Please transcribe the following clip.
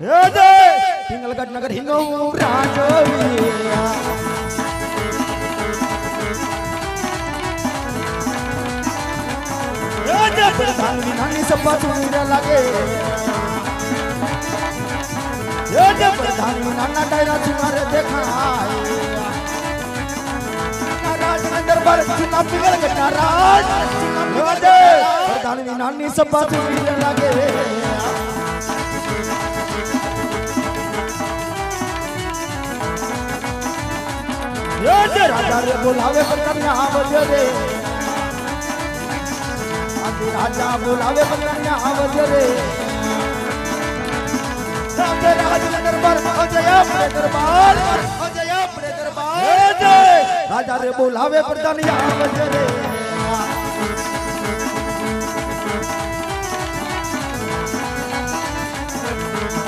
પિંગલગઢ નગર હિંગો રાજોવિયા પ્રધાનની નાની સભા સુણીને લાગે પ્રધાનની નાના ડાયરા ચુનારે દેખાય રાજના દરબાર ચુના પિંગલગઢ રાજ પ્રધાનની નાની સભા સુણીને લાગે राजा रे बोलावे बकरिया आवजे रे आदि राजा बोलावे बकरिया आवजे रे राजा राज दरबार अजय अपने दरबार अजय अपने दरबार राजा रे बोलावे बकरिया आवजे रे